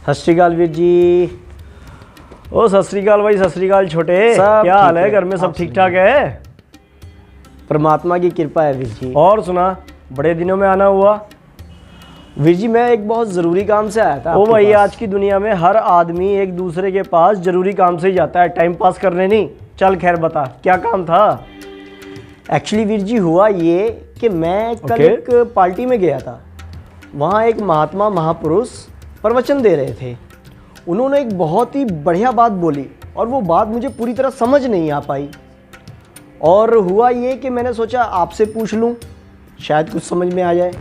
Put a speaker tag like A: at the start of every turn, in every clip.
A: सत श्री अकाल वीर जी। ओ सत श्री अकाल भाई, सत श्री अकाल छोटे। क्या हाल है? घर में सब ठीक ठाक है?
B: परमात्मा की कृपा है वीर जी।
A: और सुना, बड़े दिनों में आना हुआ।
B: वीर जी मैं एक बहुत ज़रूरी काम से आया था।
A: ओ भाई, आज की दुनिया में हर आदमी एक दूसरे के पास जरूरी काम से ही जाता है, टाइम पास करने नहीं। चल खैर बता, क्या काम था?
B: एक्चुअली वीर जी हुआ ये कि मैं कल एक पार्टी में गया था। वहाँ एक महात्मा महापुरुष प्रवचन दे रहे थे। उन्होंने एक बहुत ही बढ़िया बात बोली और वो बात मुझे पूरी तरह समझ नहीं आ पाई। और हुआ ये कि मैंने सोचा आपसे पूछ लूँ, शायद कुछ समझ में आ जाए।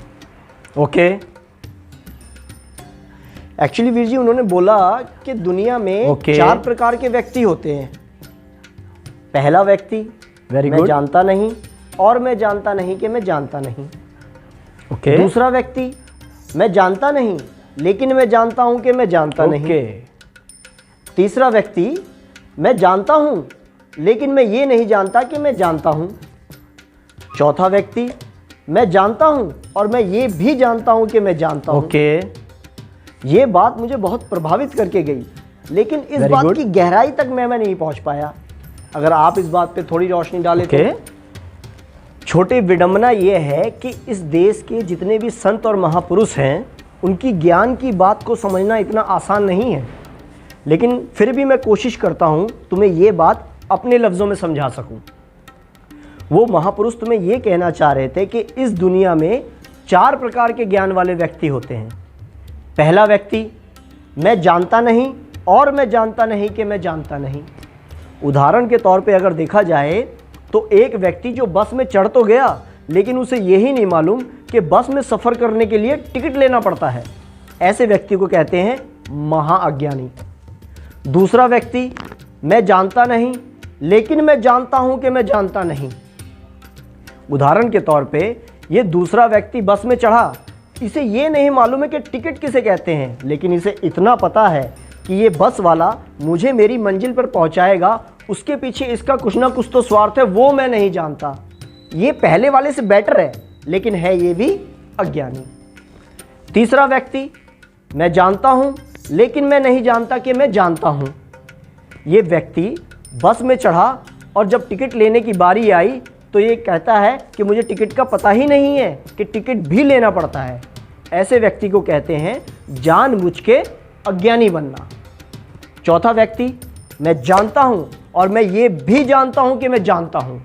A: ओके।
B: एक्चुअली वीर जी उन्होंने बोला कि दुनिया में 4 प्रकार के व्यक्ति होते हैं। पहला व्यक्ति, मैं जानता नहीं और मैं जानता नहीं कि मैं जानता नहीं।
A: ओके।
B: दूसरा व्यक्ति, मैं जानता नहीं लेकिन मैं जानता हूं कि मैं जानता नहीं। तीसरा व्यक्ति, मैं जानता हूं लेकिन मैं ये नहीं जानता कि मैं जानता हूं। चौथा व्यक्ति, मैं जानता हूं और मैं ये भी जानता हूं कि मैं जानता हूं। ये बात मुझे बहुत प्रभावित करके गई, लेकिन इस बात की गहराई तक मैं नहीं पहुंच पाया। अगर आप इस बात पे थोड़ी रोशनी डालें तो। छोटे, विडंबना ये है कि इस देश के जितने भी संत और महापुरुष हैं, उनकी ज्ञान की बात को समझना इतना आसान नहीं है। लेकिन फिर भी मैं कोशिश करता हूं तुम्हें ये बात अपने लफ्ज़ों में समझा सकूं। वो महापुरुष तुम्हें ये कहना चाह रहे थे कि इस दुनिया में 4 प्रकार के ज्ञान वाले व्यक्ति होते हैं। पहला व्यक्ति, मैं जानता नहीं और मैं जानता नहीं कि मैं जानता नहीं। उदाहरण के तौर पे अगर देखा जाए तो एक व्यक्ति जो बस में चढ़ तो गया, लेकिन उसे यही नहीं मालूम कि बस में सफ़र करने के लिए टिकट लेना पड़ता है। ऐसे व्यक्ति को कहते हैं महाअज्ञानी। दूसरा व्यक्ति, मैं जानता नहीं लेकिन मैं जानता हूं कि मैं जानता नहीं। उदाहरण के तौर पे ये दूसरा व्यक्ति बस में चढ़ा, इसे ये नहीं मालूम है कि टिकट किसे कहते हैं, लेकिन इसे इतना पता है कि ये बस वाला मुझे मेरी मंजिल पर पहुंचाएगा, उसके पीछे इसका कुछ ना कुछ तो स्वार्थ है, वो मैं नहीं जानता। ये पहले वाले से बेटर है, लेकिन है ये भी अज्ञानी। तीसरा व्यक्ति, मैं जानता हूं लेकिन मैं नहीं जानता कि मैं जानता हूं। ये व्यक्ति बस में चढ़ा और जब टिकट लेने की बारी आई तो ये कहता है कि मुझे टिकट का पता ही नहीं है कि टिकट भी लेना पड़ता है। ऐसे व्यक्ति को कहते हैं जानबूझ के अज्ञानी बनना। चौथा व्यक्ति, मैं जानता हूं और मैं ये भी जानता हूं कि मैं जानता हूं।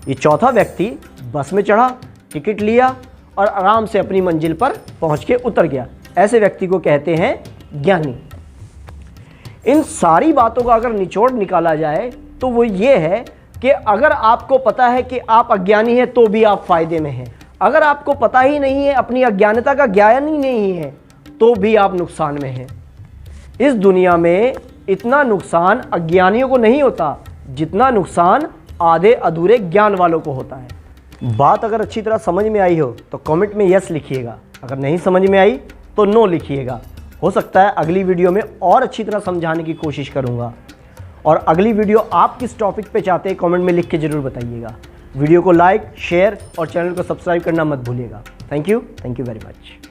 B: ये चौथा व्यक्ति बस में चढ़ा, टिकट लिया और आराम से अपनी मंजिल पर पहुंच के उतर गया। ऐसे व्यक्ति को कहते हैं ज्ञानी। इन सारी बातों का अगर निचोड़ निकाला जाए तो वो ये है कि अगर आपको पता है कि आप अज्ञानी हैं तो भी आप फायदे में हैं। अगर आपको पता ही नहीं है, अपनी अज्ञानता का ज्ञान ही नहीं है, तो भी आप नुकसान में हैं। इस दुनिया में इतना नुकसान अज्ञानियों को नहीं होता जितना नुकसान आधे अधूरे ज्ञान वालों को होता है। बात अगर अच्छी तरह समझ में आई हो तो कमेंट में यस लिखिएगा, अगर नहीं समझ में आई तो नो लिखिएगा। हो सकता है अगली वीडियो में और अच्छी तरह समझाने की कोशिश करूंगा। और अगली वीडियो आप किस टॉपिक पे चाहते हैं कमेंट में लिख के ज़रूर बताइएगा। वीडियो को लाइक, शेयर और चैनल को सब्सक्राइब करना मत भूलिएगा। Thank you very much.